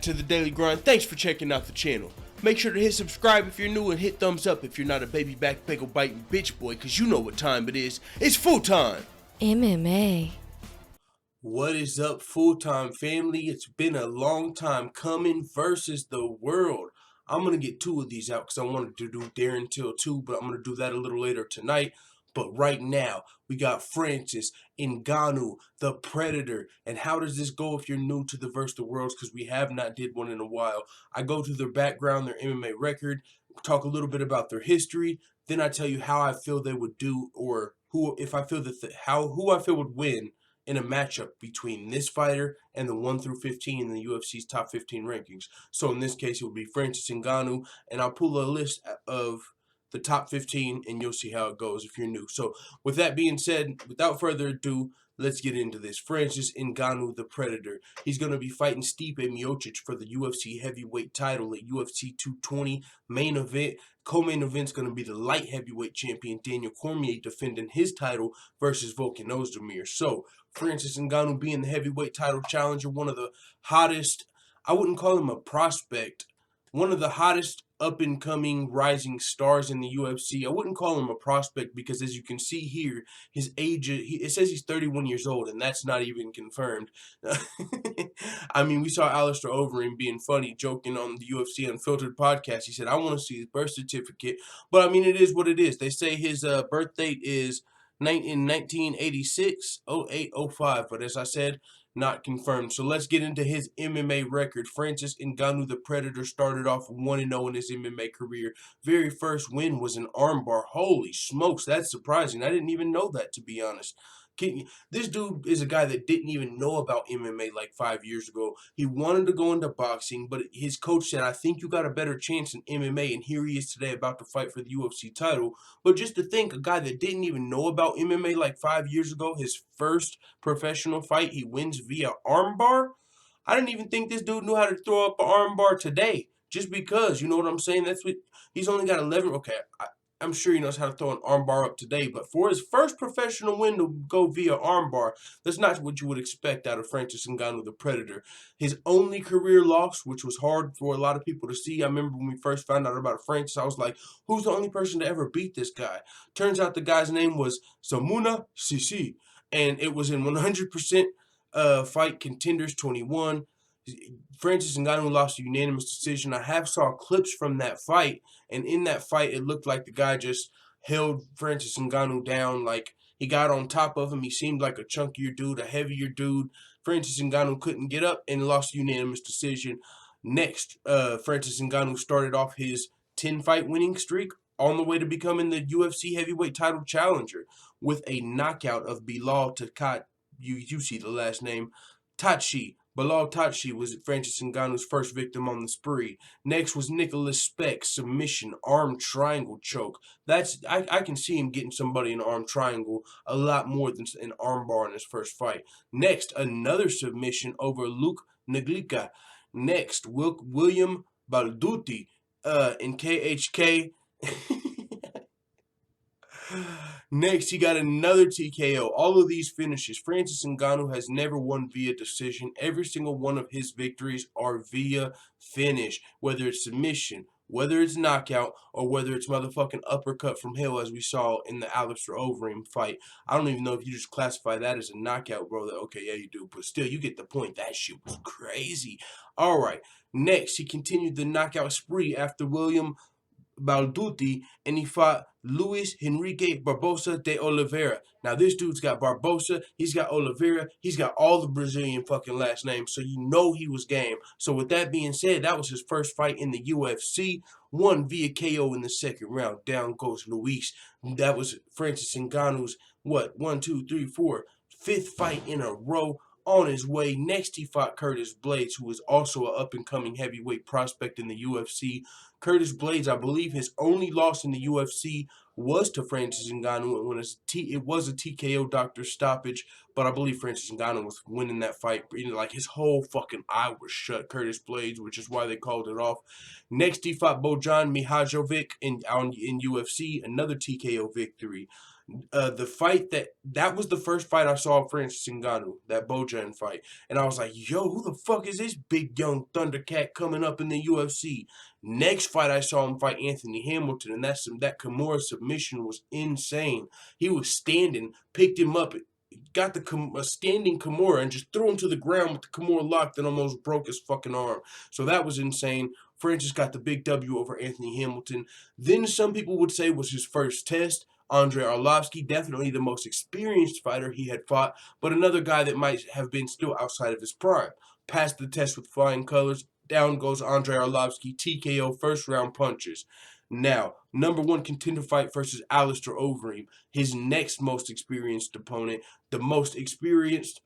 to the Daily Grind. Thanks for checking out the channel. Make sure to hit subscribe if you're new and hit thumbs up if you're not a baby back bagel biting bitch boy, cause you know what time it is. It's full time. MMA. What is up, full-time family? It's been a long time coming versus the world. I'm going to get two of these out because I wanted to do Darren Till 2, but I'm going to do that a little later tonight. But right now, we got Francis Ngannou, the Predator. And how does this go if you're new to the versus the worlds? Because we have not did one in a while. I go through their background, their MMA record, talk a little bit about their history. Then I tell you how I feel they would do, or who, if I feel that who I feel would win in a matchup between this fighter and the 1 through 15 in the UFC's top 15 rankings. So in this case, it would be Francis Ngannou, and I'll pull a list of the top 15, and you'll see how it goes if you're new. So with that being said, without further ado, let's get into this. Francis Ngannou, the Predator. He's going to be fighting Stipe Miocic for the UFC heavyweight title at UFC 220 main event. Co-main event's going to be the light heavyweight champion Daniel Cormier defending his title versus Volkan Ozdemir. So Francis Ngannou being the heavyweight title challenger, one of the hottest, I wouldn't call him a prospect, one of the hottest up-and-coming rising stars in the UFC. I wouldn't call him a prospect because, as you can see here, his age, it says he's 31 years old, and that's not even confirmed. I mean, we saw Alistair Overeem being funny, joking on the UFC Unfiltered podcast. He said, I want to see his birth certificate. But, I mean, it is what it is. They say his birth date is in 1986, 08, 05. But as I said, not confirmed. So let's get into his MMA record. Francis Ngannou, the Predator, started off 1-0 in his MMA career. Very first win was an armbar. Holy smokes, that's surprising. I didn't even know that, to be honest. This dude is a guy that didn't even know about MMA like 5 years ago. He wanted to go into boxing, but his coach said, I think you got a better chance in MMA, and here he is today about to fight for the UFC title. But just to think, a guy that didn't even know about MMA like 5 years ago, his first professional fight, he wins via armbar. I didn't even think this dude knew how to throw up an armbar today. Just because, you know what I'm saying? That's what he's only got 11. Okay, I'm sure he knows how to throw an armbar up today, but for his first professional win to go via armbar, that's not what you would expect out of Francis Ngannou, the Predator. His only career loss, which was hard for a lot of people to see. I remember when we first found out about Francis, I was like, who's the only person to ever beat this guy? Turns out the guy's name was Samuna Sisi, and it was in 100% fight contenders 21. Francis Ngannou lost a unanimous decision. I have saw clips from that fight, and in that fight, it looked like the guy just held Francis Ngannou down. Like, he got on top of him. He seemed like a chunkier dude, a heavier dude. Francis Ngannou couldn't get up and lost a unanimous decision. Next, Francis Ngannou started off his 10-fight winning streak on the way to becoming the UFC heavyweight title challenger with a knockout of Bilal Takat. You see the last name, Tachi. Bilal Tachi was Francis Ngannou's first victim on the spree. Next was Nicholas Speck, submission, arm triangle choke. I can see him getting somebody in an arm triangle a lot more than an armbar in his first fight. Next, another submission over Luke Naglica. Next, William Balduti in KHK. Next, he got another TKO. All of these finishes. Francis Ngannou has never won via decision. Every single one of his victories are via finish. Whether it's submission, whether it's knockout, or whether it's motherfucking uppercut from hell, as we saw in the Alistair Overeem fight. I don't even know if you just classify that as a knockout, bro. Okay, yeah, you do. But still, you get the point. That shit was crazy. All right. Next, he continued the knockout spree after William Balduti, and he fought Luis Henrique Barbosa de Oliveira. Now, this dude's got Barbosa, he's got Oliveira, he's got all the Brazilian fucking last names, so you know he was game. So with that being said, that was his first fight in the UFC, won via KO in the second round. Down goes Luis. That was Francis Ngannou's, what, 1, 2, 3, 4, fifth fight in a row. On his way, next he fought Curtis Blades, who was also an up-and-coming heavyweight prospect in the UFC. Curtis Blades, I believe his only loss in the UFC was to Francis Ngannou when it was a TKO doctor stoppage, but I believe Francis Ngannou was winning that fight. Like, his whole fucking eye was shut, Curtis Blades, which is why they called it off. Next, he fought Bojan Mihajovic in UFC, another TKO victory. The fight that was the first fight I saw of Francis Ngannou, that Bojan fight, and I was like, "Yo, who the fuck is this big young Thundercat coming up in the UFC?" Next fight I saw him fight Anthony Hamilton, and that Kimura submission was insane. He was standing, picked him up, got a standing Kimura, and just threw him to the ground with the Kimura locked, and almost broke his fucking arm. So that was insane. Francis got the big W over Anthony Hamilton. Then some people would say was his first test. Andrei Arlovsky, definitely the most experienced fighter he had fought, but another guy that might have been still outside of his prime. Passed the test with flying colors. Down goes Andrei Arlovsky, TKO first round punches. Now, number one contender fight versus Alistair Overeem, his next most experienced opponent, the most experienced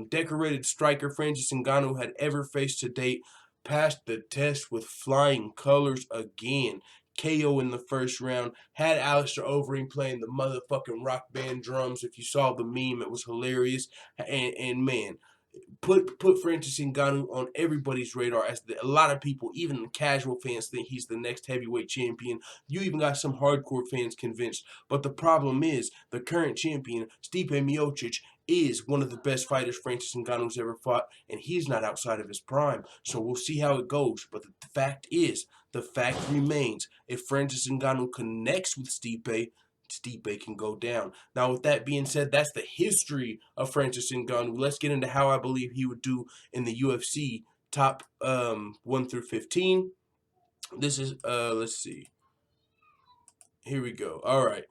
decorated striker Francis Ngannou had ever faced to date. Passed the test with flying colors again. KO in the first round. Had Alistair Overeem playing the motherfucking rock band drums. If you saw the meme, it was hilarious. And man, put Francis Ngannou on everybody's radar as a lot of people, even the casual fans, think he's the next heavyweight champion. You even got some hardcore fans convinced. But the problem is the current champion, Stipe Miocic, is one of the best fighters Francis Ngannou's ever fought, and he's not outside of his prime. So we'll see how it goes. But the fact remains, if Francis Ngannou connects with Stipe can go down. Now, with that being said, that's the history of Francis Ngannou. Let's get into how I believe he would do in the UFC top 1 through 15. This is, let's see. Here we go. All right.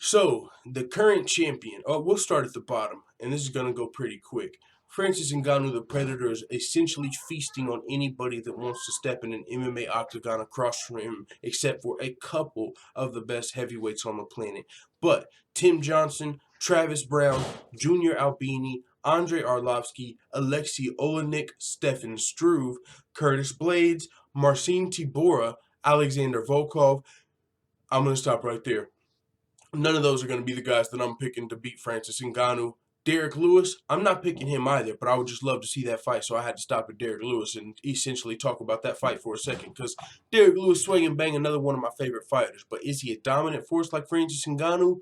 So, the current champion, we'll start at the bottom, and this is going to go pretty quick. Francis Ngannou, the Predator, is essentially feasting on anybody that wants to step in an MMA octagon across from him, except for a couple of the best heavyweights on the planet. But Tim Johnson, Travis Brown, Junior Albini, Andrei Arlovsky, Alexei Olenek, Stefan Struve, Curtis Blades, Marcin Tybura, Alexander Volkov. I'm going to stop right there. None of those are going to be the guys that I'm picking to beat Francis Ngannou. Derek Lewis, I'm not picking him either, but I would just love to see that fight, so I had to stop at Derek Lewis and essentially talk about that fight for a second, because Derek Lewis, swing and bang, another one of my favorite fighters. But is he a dominant force like Francis Ngannou?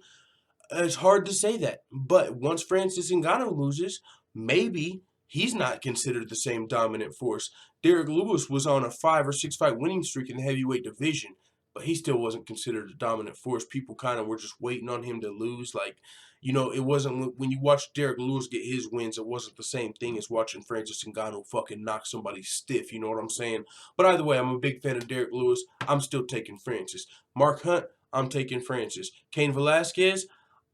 It's hard to say that. But once Francis Ngannou loses, maybe he's not considered the same dominant force. Derek Lewis was on a 5 or 6 fight winning streak in the heavyweight division, but he still wasn't considered a dominant force. People kind of were just waiting on him to lose. Like, it wasn't, when you watch Derek Lewis get his wins, it wasn't the same thing as watching Francis Ngannou fucking knock somebody stiff. You know what I'm saying? But either way, I'm a big fan of Derek Lewis. I'm still taking Francis. Mark Hunt, I'm taking Francis. Cain Velasquez,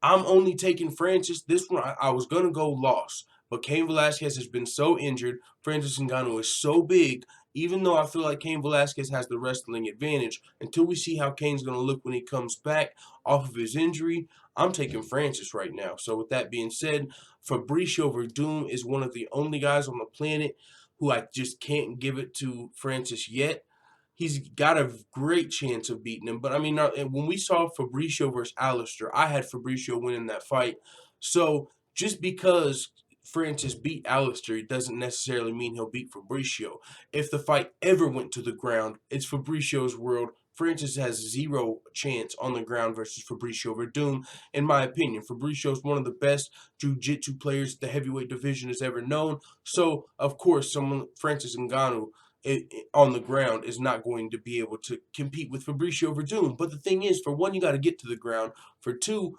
I'm only taking Francis. This one, I was going to go loss. But Cain Velasquez has been so injured. Francis Ngannou is so big. Even though I feel like Cain Velasquez has the wrestling advantage, until we see how Cain's going to look when he comes back off of his injury, I'm taking Francis right now. So with that being said, Fabricio Verdum is one of the only guys on the planet who I just can't give it to Francis yet. He's got a great chance of beating him. But I mean, when we saw Fabricio versus Alistair, I had Fabricio winning that fight. So just because Francis beat Alistair doesn't necessarily mean he'll beat Fabricio. If the fight ever went to the ground, it's Fabricio's world. Francis has zero chance on the ground versus Fabricio Verdum, in my opinion. Fabricio is one of the best jiu-jitsu players the heavyweight division has ever known. So, of course, Francis Ngannou, on the ground is not going to be able to compete with Fabricio Verdum. But the thing is, for one, you got to get to the ground. For two,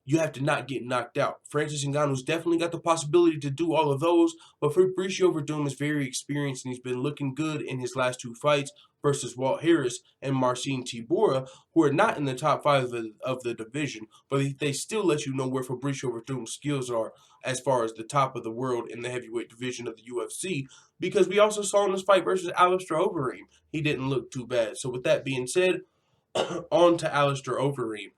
you have to not get knocked out. Francis Ngannou's definitely got the possibility to do all of those, but Fabricio Verdum is very experienced, and he's been looking good in his last 2 fights versus Walt Harris and Marcin Tybura, who are not in the top 5 of the division, but they still let you know where Fabricio Verdum's skills are as far as the top of the world in the heavyweight division of the UFC, because we also saw in this fight versus Alistair Overeem, he didn't look too bad. So with that being said, on to Alistair Overeem.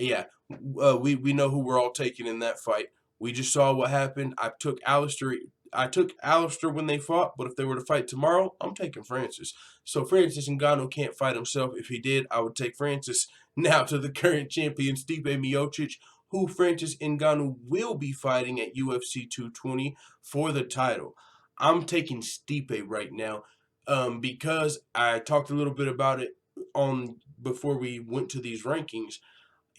Yeah, we know who we're all taking in that fight. We just saw what happened. I took Alistair when they fought, but if they were to fight tomorrow, I'm taking Francis. So Francis Ngannou can't fight himself. If he did, I would take Francis. Now to the current champion, Stipe Miocic, who Francis Ngannou will be fighting at UFC 220 for the title. I'm taking Stipe right now, because I talked a little bit about it on before we went to these rankings.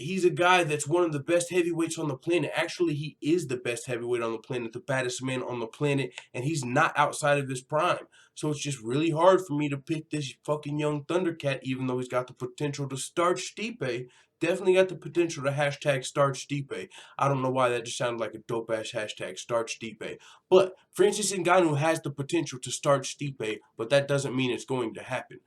He's a guy that's one of the best heavyweights on the planet. Actually, he is the best heavyweight on the planet, the baddest man on the planet, and he's not outside of his prime. So it's just really hard for me to pick this fucking young Thundercat, even though he's got the potential to start Stipe. Definitely got the potential to hashtag start Stipe. I don't know why that just sounded like a dope ass hashtag start Stipe. But Francis Ngannou has the potential to start Stipe, but that doesn't mean it's going to happen.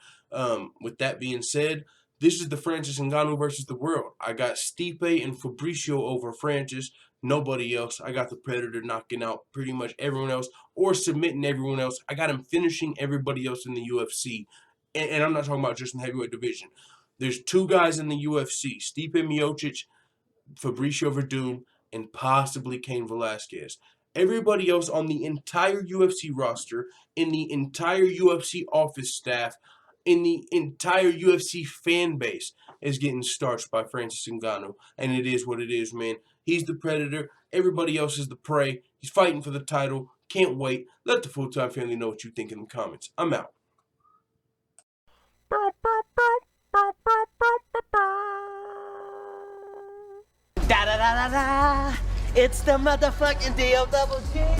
With that being said, this is the Francis Ngannou versus the world. I got Stipe and Fabricio over Francis. Nobody else. I got the Predator knocking out pretty much everyone else or submitting everyone else. I got him finishing everybody else in the UFC. And I'm not talking about just in the heavyweight division. There's two guys in the UFC, Stipe Miocic, Fabricio Verdun, and possibly Cain Velasquez. Everybody else on the entire UFC roster, in the entire UFC office staff, in the entire UFC fan base is getting starched by Francis Ngannou. And it is what it is, man. He's the predator. Everybody else is the prey. He's fighting for the title. Can't wait. Let the full-time family know what you think in the comments. I'm out. Da da da da da. It's the motherfucking DOWG.